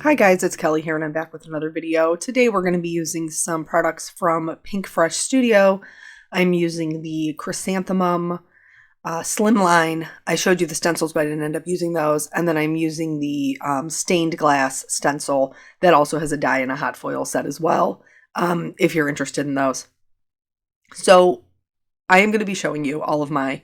Hi guys, it's Kelly here and I'm back with another video. Today we're going to be using some products from Pinkfresh Studio. I'm using the Chrysanthemum Slimline. I showed you the stencils, but I didn't end up using those. And then I'm using the stained glass stencil that also has a die and a hot foil set as well, if you're interested in those. So I am going to be showing you all of my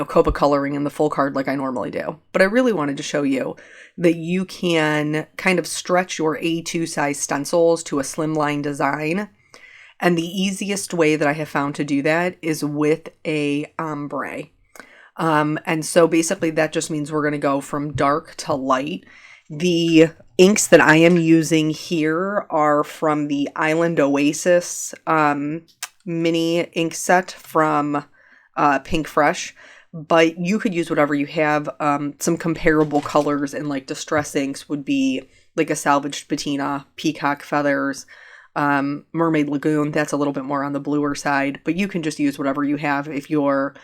Copa coloring in the full card like I normally do. But I really wanted to show you that you can kind of stretch your A2 size stencils to a slimline design. And the easiest way that I have found to do that is with a ombre. And so basically that just means we're going to go from dark to light. The inks that I am using here are from the Island Oasis mini ink set from Pinkfresh. But you could use whatever you have. Some comparable colors in like distress inks would be like a salvaged patina, peacock feathers, mermaid lagoon. That's a little bit more on the bluer side, but you can just use whatever you have if you're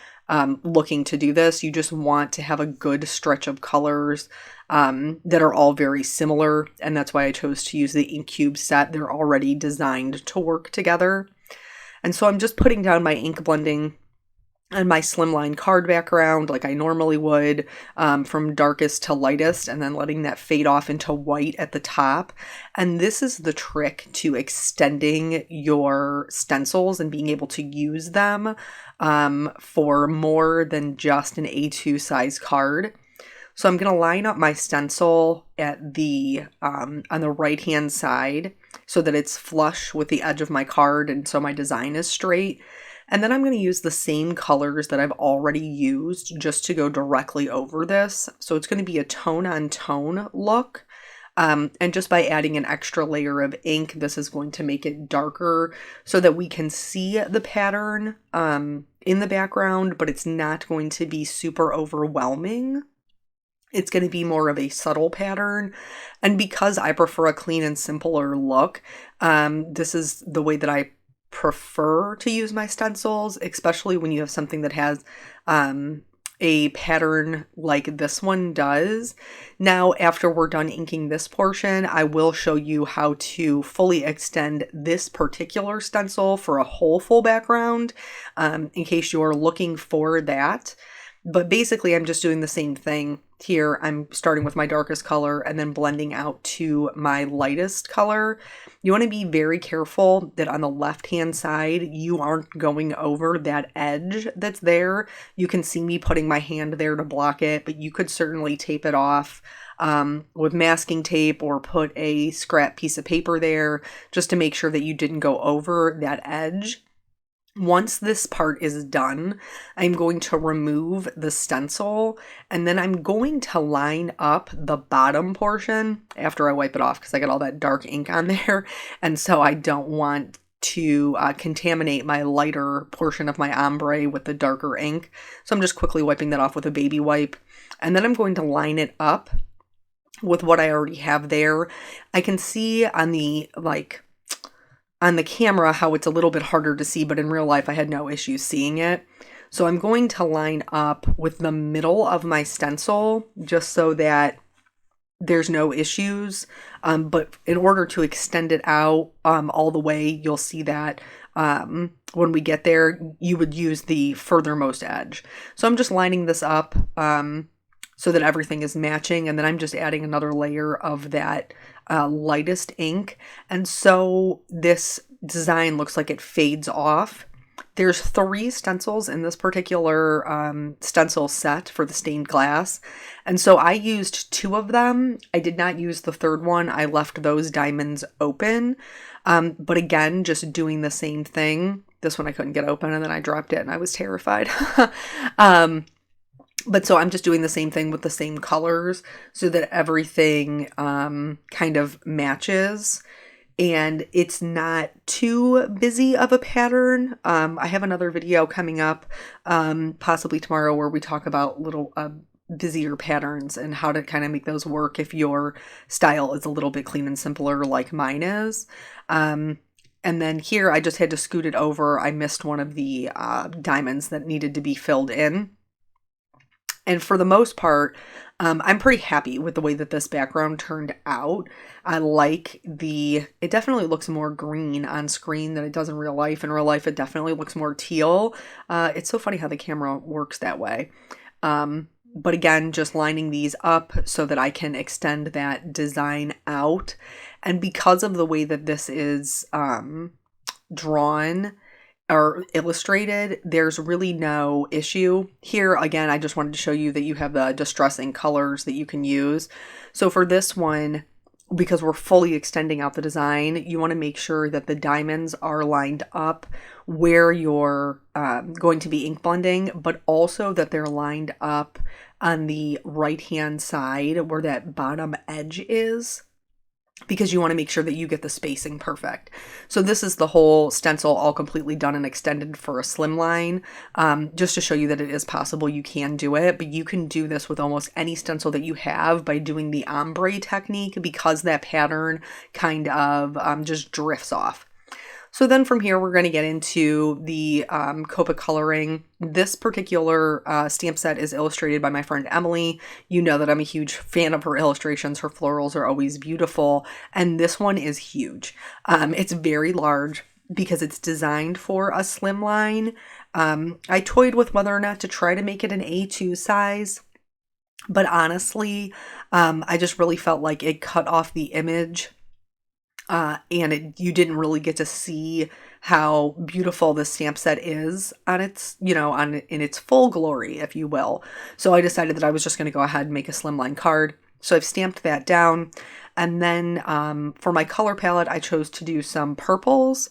looking to do this. You just want to have a good stretch of colors that are all very similar, and that's why I chose to use the ink cube set. They're already designed to work together. And so I'm just putting down my ink blending and my slimline card background like I normally would, from darkest to lightest, and then letting that fade off into white at the top. And this is the trick to extending your stencils and being able to use them for more than just an A2 size card. So I'm going to line up my stencil at the on the right hand side so that it's flush with the edge of my card, and so my design is straight. And then I'm going to use the same colors that I've already used just to go directly over this. So it's going to be a tone on tone look. And just by adding an extra layer of ink, this is going to make it darker so that we can see the pattern in the background, but it's not going to be super overwhelming. It's going to be more of a subtle pattern. And because I prefer a clean and simpler look, this is the way that I prefer to use my stencils, especially when you have something that has a pattern like this one does. Now, after we're done inking this portion, I will show you how to fully extend this particular stencil for a whole full background, in case you're looking for that. But basically, I'm just doing the same thing here. I'm starting with my darkest color and then blending out to my lightest color. You want to be very careful that on the left-hand side, you aren't going over that edge that's there. You can see me putting my hand there to block it, but you could certainly tape it off with masking tape or put a scrap piece of paper there just to make sure that you didn't go over that edge. Once this part is done, I'm going to remove the stencil, and then I'm going to line up the bottom portion after I wipe it off because I got all that dark ink on there, and so I don't want to contaminate my lighter portion of my ombre with the darker ink. So I'm just quickly wiping that off with a baby wipe, and then I'm going to line it up with what I already have there. I can see on the camera how it's a little bit harder to see, but in real life I had no issues seeing it. So I'm going to line up with the middle of my stencil just so that there's no issues. But in order to extend it out all the way, you'll see that when we get there, you would use the furthermost edge. So I'm just lining this up so that everything is matching, and then I'm just adding another layer of that lightest ink. And so this design looks like it fades off. There's 3 stencils in this particular stencil set for the stained glass. And so I used 2 of them. I did not use the third one. I left those diamonds open. But again, just doing the same thing. This one I couldn't get open, and then I dropped it and I was terrified. But so I'm just doing the same thing with the same colors so that everything kind of matches and it's not too busy of a pattern. I have another video coming up possibly tomorrow where we talk about little busier patterns and how to kind of make those work if your style is a little bit clean and simpler like mine is. And then here I just had to scoot it over. I missed one of the diamonds that needed to be filled in. And for the most part, I'm pretty happy with the way that this background turned out. I like it definitely looks more green on screen than it does in real life. In real life, it definitely looks more teal. It's so funny how the camera works that way. But again, just lining these up so that I can extend that design out. And because of the way that this is drawn or illustrated, there's really no issue. Here, again, I just wanted to show you that you have the distressing colors that you can use. So for this one, because we're fully extending out the design, you want to make sure that the diamonds are lined up where you're going to be ink blending, but also that they're lined up on the right-hand side where that bottom edge is, because you want to make sure that you get the spacing perfect. So this is the whole stencil all completely done and extended for a slimline, just to show you that it is possible. You can do it, but you can do this with almost any stencil that you have by doing the ombre technique, because that pattern kind of just drifts off. So then from here, we're going to get into the Copa coloring. This particular stamp set is illustrated by my friend Emily. You know that I'm a huge fan of her illustrations. Her florals are always beautiful. And this one is huge. It's very large because it's designed for a slimline. I toyed with whether or not to try to make it an A2 size. But honestly, I just really felt like it cut off the image. And you didn't really get to see how beautiful this stamp set is on its, in its full glory, if you will. So I decided that I was just going to go ahead and make a slimline card. So I've stamped that down. And then for my color palette, I chose to do some purples.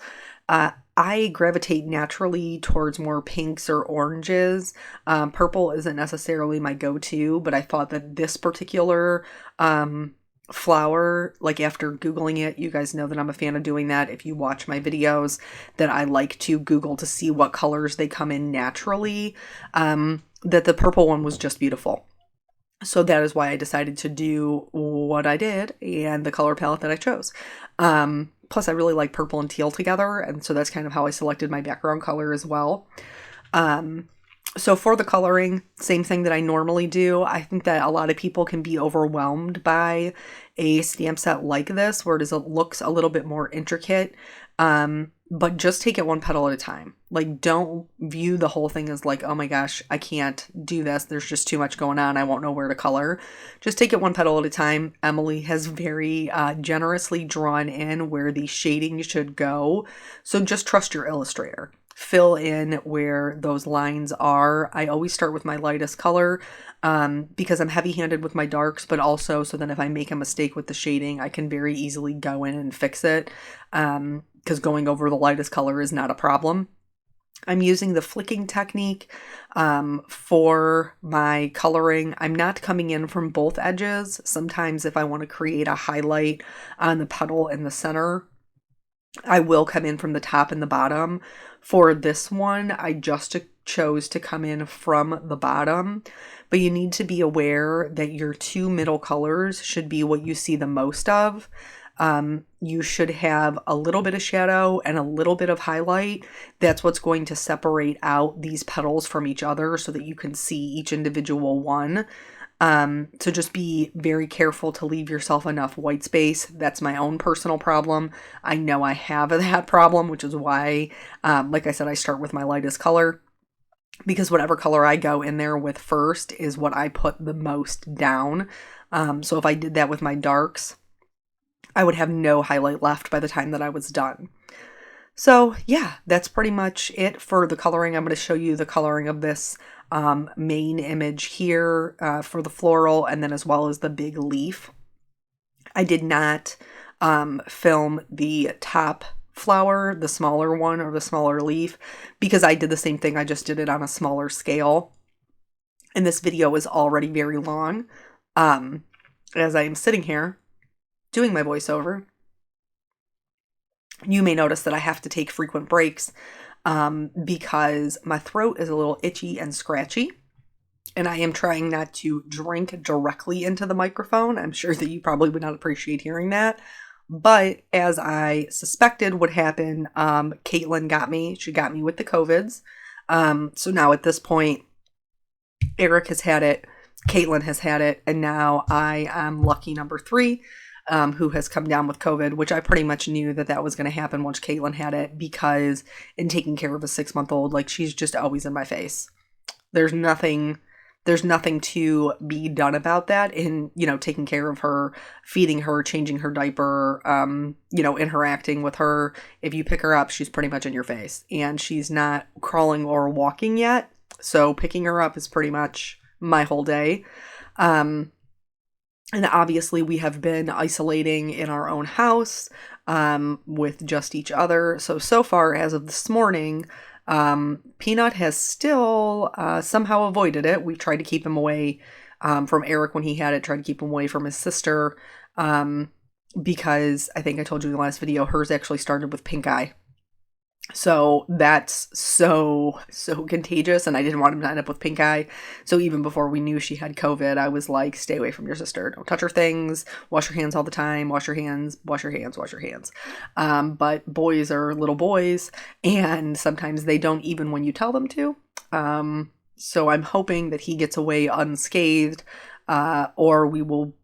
I gravitate naturally towards more pinks or oranges. Purple isn't necessarily my go-to, but I thought that this particular flower, like after Googling it, you guys know that I'm a fan of doing that. If you watch my videos, that I like to Google to see what colors they come in naturally, that the purple one was just beautiful. So that is why I decided to do what I did and the color palette that I chose. Plus I really like purple and teal together, and so that's kind of how I selected my background color as well. So for the coloring, same thing that I normally do. I think that a lot of people can be overwhelmed by a stamp set like this, where it looks a little bit more intricate. But just take it one petal at a time. Like, don't view the whole thing as like, oh my gosh, I can't do this. There's just too much going on. I won't know where to color. Just take it one petal at a time. Emily has very generously drawn in where the shading should go. So just trust your illustrator. Fill in where those lines are. I always start with my lightest color because I'm heavy-handed with my darks, but also so that if I make a mistake with the shading, I can very easily go in and fix it, because going over the lightest color is not a problem. I'm using the flicking technique for my coloring. I'm not coming in from both edges. Sometimes if I want to create a highlight on the petal in the center, I will come in from the top and the bottom. For this one, I just chose to come in from the bottom, but you need to be aware that your two middle colors should be what you see the most of. You should have a little bit of shadow and a little bit of highlight. That's what's going to separate out these petals from each other so that you can see each individual one. So just be very careful to leave yourself enough white space. That's my own personal problem. I know I have that problem, which is why, like I said, I start with my lightest color, because whatever color I go in there with first is what I put the most down. So if I did that with my darks, I would have no highlight left by the time that I was done. So yeah, that's pretty much it for the coloring. I'm going to show you the coloring of this main image here for the floral, and then as well as the big leaf. I did not film the top flower, the smaller one or the smaller leaf, because I did the same thing. I just did it on a smaller scale. And this video is already very long. As I am sitting here doing my voiceover, you may notice that I have to take frequent breaks because my throat is a little itchy and scratchy, and I am trying not to drink directly into the microphone. I'm sure that you probably would not appreciate hearing that, but as I suspected would happen, Caitlin got me. She got me with the COVIDs. So now at this point, Eric has had it, Caitlin has had it, and now I am lucky number 3, who has come down with COVID, which I pretty much knew that was going to happen once Caitlin had it, because in taking care of a 6-month-old, like, she's just always in my face. There's nothing to be done about that in, taking care of her, feeding her, changing her diaper, interacting with her. If you pick her up, she's pretty much in your face, and she's not crawling or walking yet. So picking her up is pretty much my whole day. And obviously we have been isolating in our own house, with just each other. So far, as of this morning, Peanut has still somehow avoided it. We've tried to keep him away from Eric when he had it, tried to keep him away from his sister, because I think I told you in the last video, hers actually started with pink eye. So that's so contagious, and I didn't want him to end up with pink eye. So even before we knew she had COVID, I was like, stay away from your sister. Don't touch her things. Wash your hands all the time. Wash your hands. Wash your hands. Wash your hands. But boys are little boys, and sometimes they don't, even when you tell them to. So I'm hoping that he gets away unscathed, or we will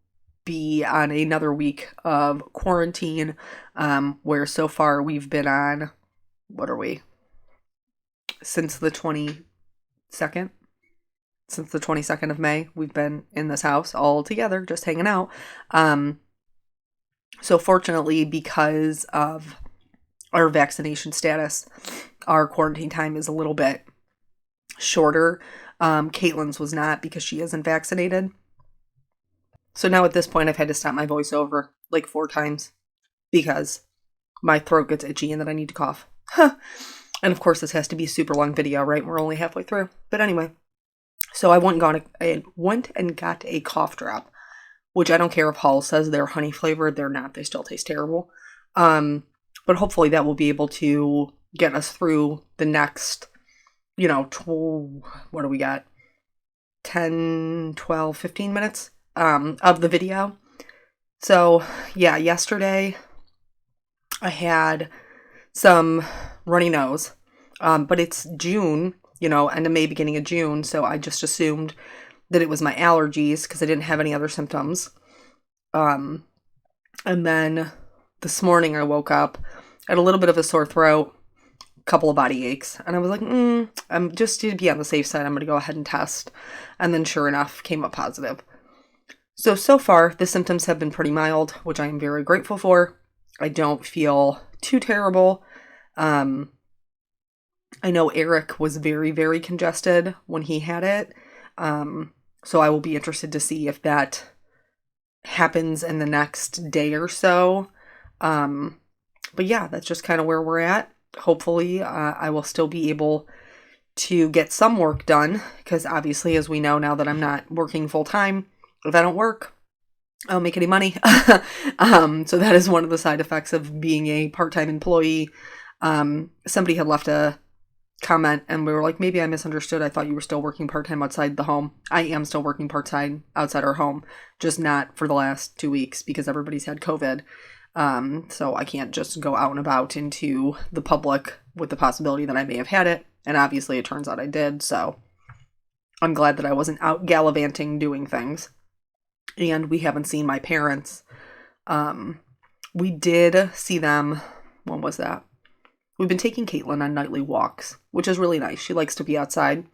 be on another week of quarantine, where so far we've been on, what are we? Since the 22nd? Since the 22nd of May, we've been in this house all together, just hanging out. So fortunately, because of our vaccination status, our quarantine time is a little bit shorter. Caitlin's was not, because she isn't vaccinated. So now at this point, I've had to stop my voiceover like 4 times because my throat gets itchy and then I need to cough. And of course, this has to be a super long video, right? We're only halfway through. But anyway, so I went and got a cough drop, which I don't care if Hall says they're honey flavored. They're not. They still taste terrible. But hopefully that will be able to get us through the next, what do we got? 10, 12, 15 minutes of the video. So yeah, yesterday I had some runny nose, but it's June, end of May, beginning of June, so I just assumed that it was my allergies because I didn't have any other symptoms. And then this morning I woke up, I had a little bit of a sore throat, a couple of body aches, and I was like, I'm just to be on the safe side, I'm going to go ahead and test. And then sure enough, came up positive. So far, the symptoms have been pretty mild, which I am very grateful for. I don't feel too terrible. I know Eric was very, very congested when he had it. So I will be interested to see if that happens in the next day or so. But yeah, that's just kind of where we're at. Hopefully, I will still be able to get some work done, because obviously, as we know now that I'm not working full time, if I don't work, I don't make any money. So that is one of the side effects of being a part-time employee. Somebody had left a comment and we were like, maybe I misunderstood. I thought you were still working part-time outside the home. I am still working part-time outside our home, just not for the last 2 weeks because everybody's had COVID. So I can't just go out and about into the public with the possibility that I may have had it. And obviously it turns out I did. So I'm glad that I wasn't out gallivanting doing things. And we haven't seen my parents. We did see them. When was that? We've been taking Caitlin on nightly walks, which is really nice. She likes to be outside.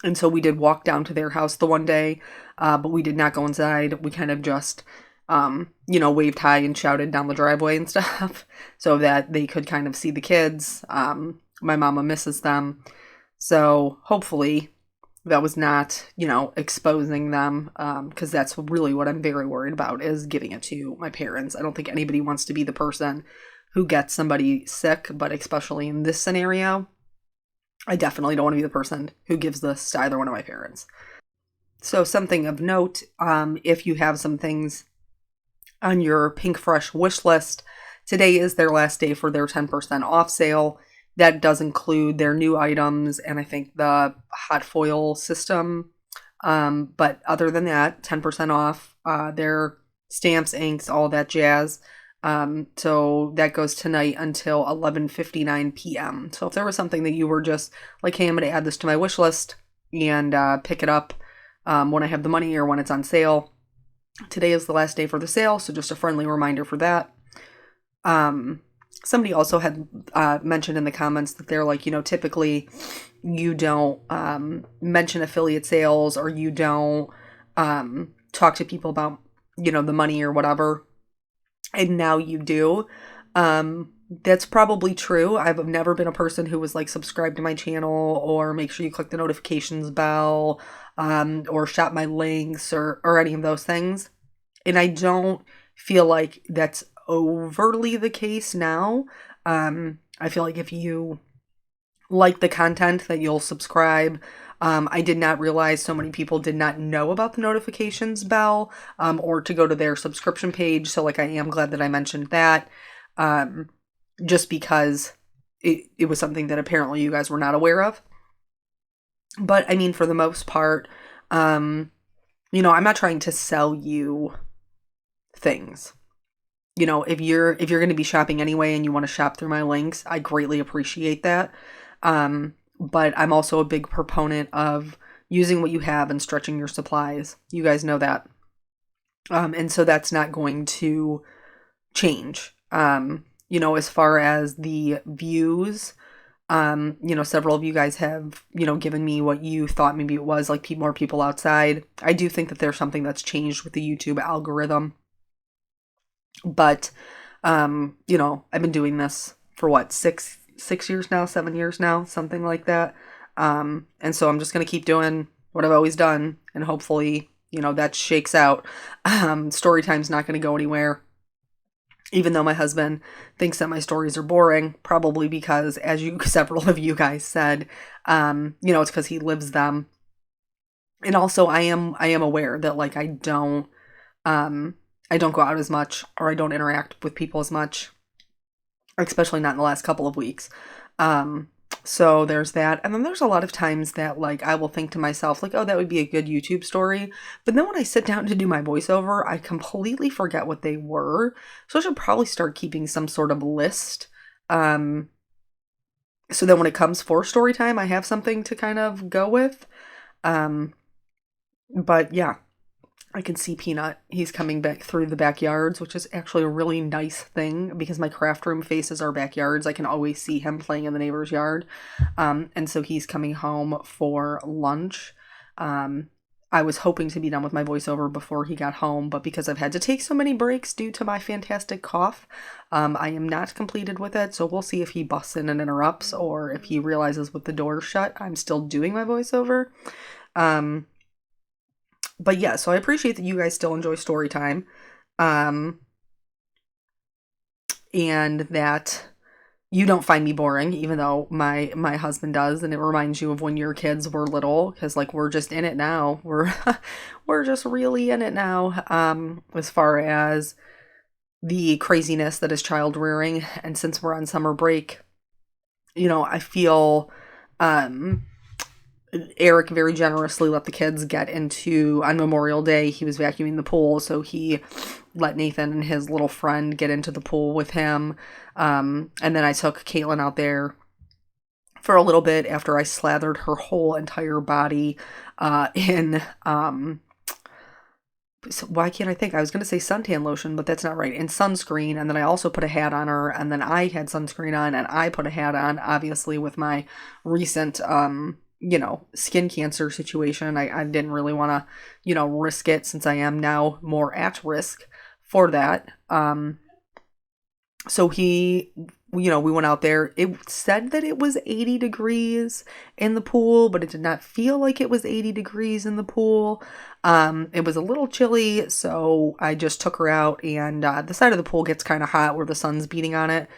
And so we did walk down to their house the one day, but we did not go inside. We kind of just, waved hi and shouted down the driveway and stuff so that they could kind of see the kids. My mama misses them. So hopefully that was not, exposing them, because that's really what I'm very worried about, is giving it to my parents. I don't think anybody wants to be the person who gets somebody sick, but especially in this scenario, I definitely don't want to be the person who gives this to either one of my parents. So something of note, if you have some things on your Pinkfresh wish list, today is their last day for their 10% off sale. That does include their new items and I think the hot foil system. But other than that, 10% off their stamps, inks, all that jazz. So that goes tonight until 11:59 p.m. So if there was something that you were just like, hey, I'm going to add this to my wish list, and pick it up when I have the money or when it's on sale. Today is the last day for the sale, so just a friendly reminder for that. Somebody also had mentioned in the comments that they're like, typically you don't mention affiliate sales, or you don't talk to people about, the money or whatever. And now you do. That's probably true. I've never been a person who was like, subscribe to my channel, or make sure you click the notifications bell, or shop my links, or any of those things. And I don't feel like that's overly the case now. I feel like if you like the content, that you'll subscribe. I did not realize so many people did not know about the notifications bell, or to go to their subscription page. So like, I am glad that I mentioned that, just because it was something that apparently you guys were not aware of. But I mean, for the most part, I'm not trying to sell you things. If you're going to be shopping anyway and you want to shop through my links, I greatly appreciate that. But I'm also a big proponent of using what you have and stretching your supplies. You guys know that. And so that's not going to change. As far as the views, several of you guys have, given me what you thought maybe it was, like more people outside. I do think that there's something that's changed with the YouTube algorithm. But, I've been doing this for what, 6 years now, 7 years now, something like that. And so I'm just going to keep doing what I've always done, and hopefully, that shakes out. Storytime's not going to go anywhere, even though my husband thinks that my stories are boring, probably because, as several of you guys said, it's because he lives them. And also I am aware that like, I don't go out as much, or I don't interact with people as much, especially not in the last couple of weeks. So there's that. And then there's a lot of times that like, I will think to myself like, oh, that would be a good YouTube story. But then when I sit down to do my voiceover, I completely forget what they were. So I should probably start keeping some sort of list. So that when it comes for story time, I have something to kind of go with. But yeah. I can see Peanut. He's coming back through the backyards, which is actually a really nice thing because my craft room faces our backyards. I can always see him playing in the neighbor's yard. And so he's coming home for lunch. I was hoping to be done with my voiceover before he got home, but because I've had to take so many breaks due to my fantastic cough, I am not completed with it. So we'll see if he busts in and interrupts, or if he realizes with the door shut, I'm still doing my voiceover. But yeah, so I appreciate that you guys still enjoy story time. And that you don't find me boring, even though my husband does, and it reminds you of when your kids were little, because like, we're just in it now. We're just really in it now, as far as the craziness that is child rearing. And since we're on summer break, I feel Eric very generously let the kids get into, on Memorial Day, he was vacuuming the pool, so he let Nathan and his little friend get into the pool with him. And then I took Caitlin out there for a little bit after I slathered her whole entire body in, why can't I think? I was going to say suntan lotion, but that's not right. In sunscreen. And then I also put a hat on her, and then I had sunscreen on, and I put a hat on, obviously with my recent, skin cancer situation. I didn't really want to, risk it, since I am now more at risk for that. So we went out there. It said that it was 80 degrees in the pool, but it did not feel like it was 80 degrees in the pool. It was a little chilly, so I just took her out, and the side of the pool gets kind of hot where the sun's beating on it.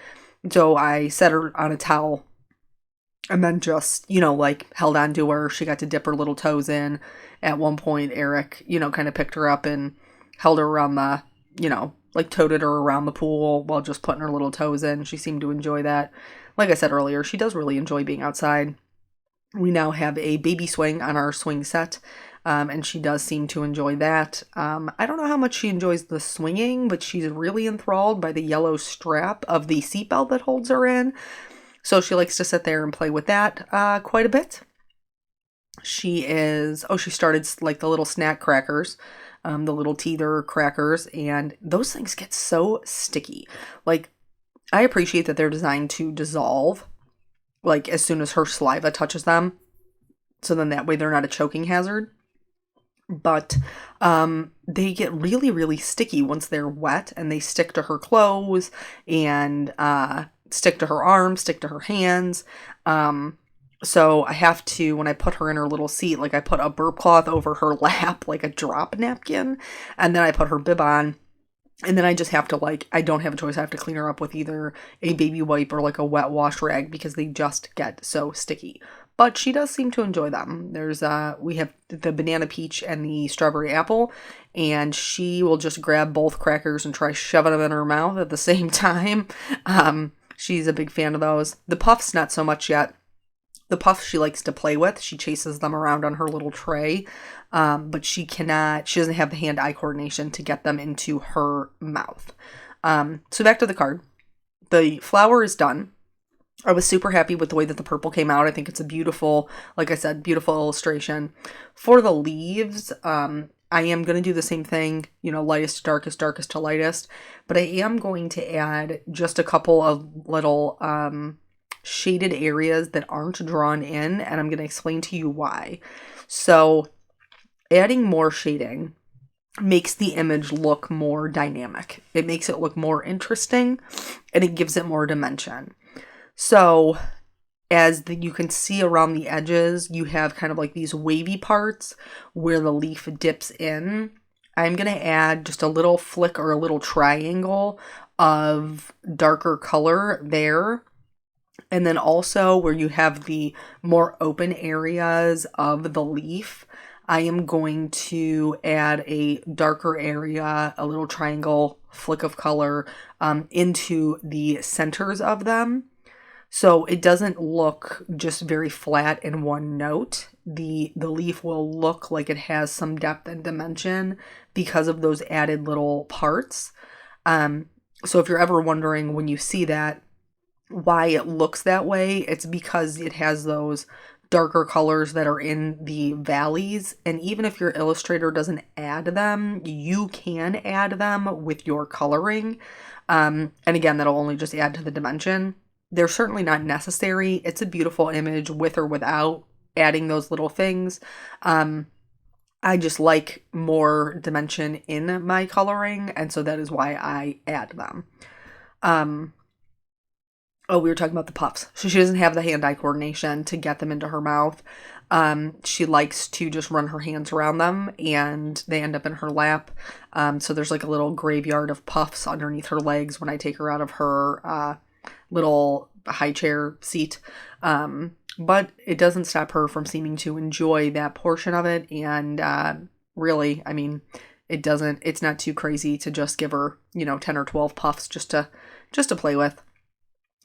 So I set her on a towel, and then just, held on to her. She got to dip her little toes in. At one point, Eric, kind of picked her up and held her around the, toted her around the pool while just putting her little toes in. She seemed to enjoy that. Like I said earlier, she does really enjoy being outside. We now have a baby swing on our swing set, and she does seem to enjoy that. I don't know how much she enjoys the swinging, but she's really enthralled by the yellow strap of the seatbelt that holds her in. So she likes to sit there and play with that quite a bit. She started like the little snack crackers, the little teether crackers, and those things get so sticky. Like, I appreciate that they're designed to dissolve, like, as soon as her saliva touches them. So then that way they're not a choking hazard. But they get really, really sticky once they're wet, and they stick to her clothes and stick to her arms, stick to her hands. So I have to, when I put her in her little seat, like I put a burp cloth over her lap, like a drop napkin, and then I put her bib on. And then I just have to, like, I don't have a choice. I have to clean her up with either a baby wipe or like a wet wash rag because they just get so sticky. But she does seem to enjoy them. We have the banana peach and the strawberry apple, and she will just grab both crackers and try shoving them in her mouth at the same time. She's a big fan of those. The puffs, not so much yet. The puffs she likes to play with. She chases them around on her little tray. But she doesn't have the hand-eye coordination to get them into her mouth. So back to the card. The flower is done. I was super happy with the way that the purple came out. I think it's a beautiful, like I said, beautiful illustration. For the leaves, I am going to do the same thing, lightest to darkest, darkest to lightest. But I am going to add just a couple of little shaded areas that aren't drawn in, and I'm going to explain to you why. So adding more shading makes the image look more dynamic. It makes it look more interesting, and it gives it more dimension. So you can see around the edges, you have kind of like these wavy parts where the leaf dips in. I'm going to add just a little flick or a little triangle of darker color there. And then also where you have the more open areas of the leaf, I am going to add a darker area, a little triangle flick of color into the centers of them. So it doesn't look just very flat in one note. The leaf will look like it has some depth and dimension because of those added little parts. So if you're ever wondering when you see that, why it looks that way, it's because it has those darker colors that are in the valleys. And even if your illustrator doesn't add them, you can add them with your coloring. And again, that'll only just add to the dimension. They're certainly not necessary. It's a beautiful image with or without adding those little things. I just like more dimension in my coloring, and so that is why I add them. We were talking about the puffs. So she doesn't have the hand-eye coordination to get them into her mouth. She likes to just run her hands around them, and they end up in her lap. So there's like a little graveyard of puffs underneath her legs when I take her out of her little high chair seat. But it doesn't stop her from seeming to enjoy that portion of it. And really, I mean, it's not too crazy to just give her, 10 or 12 puffs just to play with.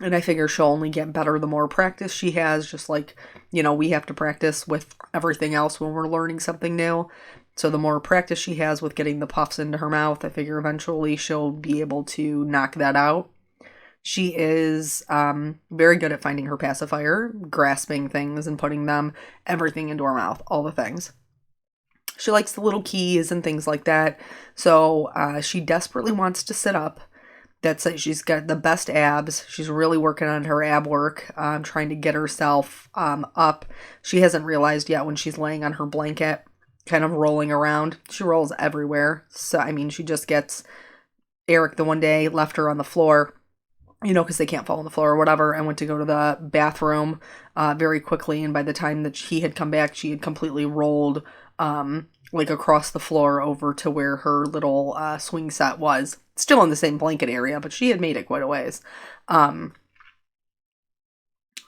And I figure she'll only get better the more practice she has, just like, we have to practice with everything else when we're learning something new. So the more practice she has with getting the puffs into her mouth, I figure eventually she'll be able to knock that out. She is very good at finding her pacifier, grasping things and putting everything into her mouth, all the things. She likes the little keys and things like that. So she desperately wants to sit up. That's it. She's got the best abs. She's really working on her ab work, trying to get herself up. She hasn't realized yet when she's laying on her blanket, kind of rolling around. She rolls everywhere. So, I mean, she just gets Eric the one day, left her on the floor, because they can't fall on the floor or whatever, and went to go to the bathroom very quickly. And by the time that he had come back, she had completely rolled like across the floor over to where her little swing set was. Still in the same blanket area, but she had made it quite a ways.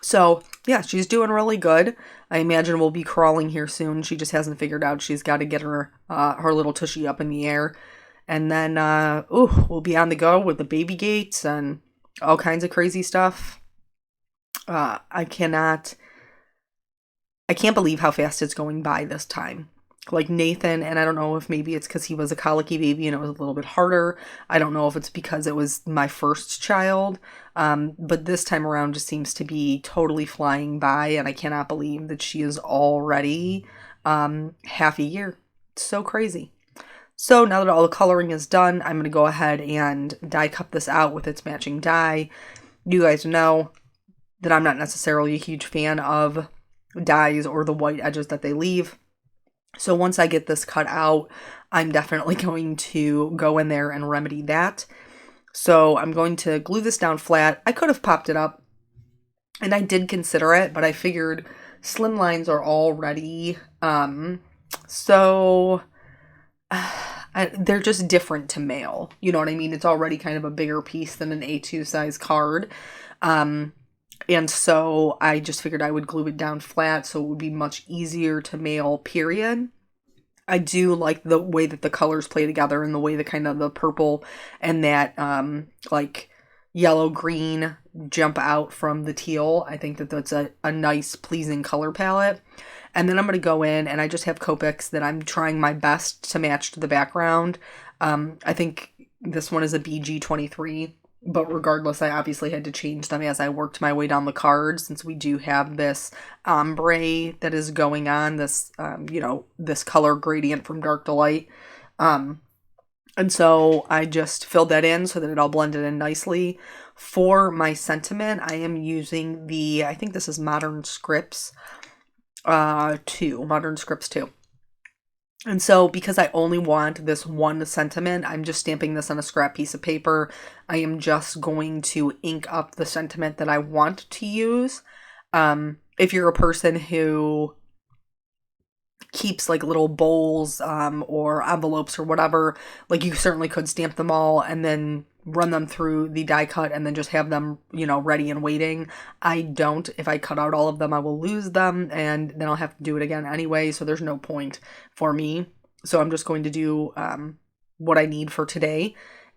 So yeah, she's doing really good. I imagine we'll be crawling here soon. She just hasn't figured out she's got to get her little tushy up in the air. And then, we'll be on the go with the baby gates and all kinds of crazy stuff. I can't believe how fast it's going by this time. like Nathan, and I don't know if maybe it's because he was a colicky baby and it was a little bit harder. I don't know if it's because it was my first child, but this time around just seems to be totally flying by, and I cannot believe that she is already half a year. It's so crazy. So now that all the coloring is done, I'm going to go ahead and die cut this out with its matching die. You guys know that I'm not necessarily a huge fan of dies or the white edges that they leave. So once I get this cut out, I'm definitely going to go in there and remedy that. So I'm going to glue this down flat. I could have popped it up, and I did consider it, but I figured Slimlines are already, they're just different to mail. You know what I mean? It's already kind of a bigger piece than an A2 size card. And so I just figured I would glue it down flat so it would be much easier to mail, period. I do like the way that the colors play together and the way the kind of the purple and that like yellow green jump out from the teal. I think that that's a nice, pleasing color palette. And then I'm going to go in and I just have Copics that I'm trying my best to match to the background. I think this one is a BG23. But regardless, I obviously had to change them as I worked my way down the card, since we do have this ombre that is going on, this, this color gradient from dark to light. And so I just filled that in so that it all blended in nicely. For my sentiment, I am using I think this is Modern Scripts 2. And so because I only want this one sentiment, I'm just stamping this on a scrap piece of paper. I am just going to ink up the sentiment that I want to use. If you're a person who keeps like little bowls or envelopes or whatever, like you certainly could stamp them all and then run them through the die cut and then just have them, ready and waiting. I don't. If I cut out all of them, I will lose them and then I'll have to do it again anyway, so there's no point for me. So I'm just going to do what I need for today.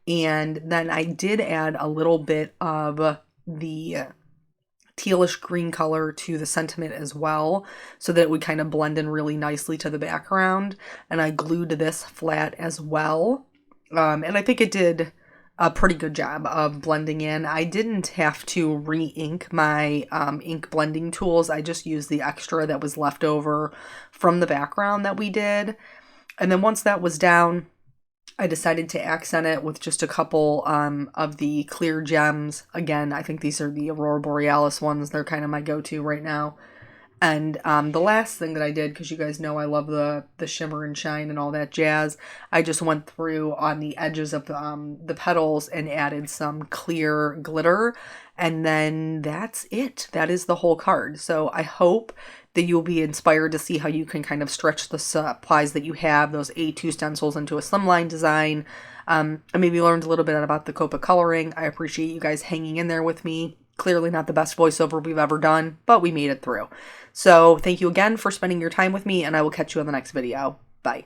And then I did add a little bit of the tealish green color to the sentiment as well, so that it would kind of blend in really nicely to the background. And I glued this flat as well. And I think it did a pretty good job of blending in. I didn't have to re-ink my ink blending tools. I just used the extra that was left over from the background that we did. And then once that was down, I decided to accent it with just a couple of the clear gems. Again, I think these are the Aurora Borealis ones. They're kind of my go-to right now. And the last thing that I did, because you guys know I love the shimmer and shine and all that jazz, I just went through on the edges of the petals and added some clear glitter. And then that's it. That is the whole card. So I hope that you'll be inspired to see how you can kind of stretch the supplies that you have, those A2 stencils, into a slimline design. I maybe learned a little bit about the Copic coloring. I appreciate you guys hanging in there with me. Clearly not the best voiceover we've ever done, but we made it through. So thank you again for spending your time with me, and I will catch you in the next video. Bye.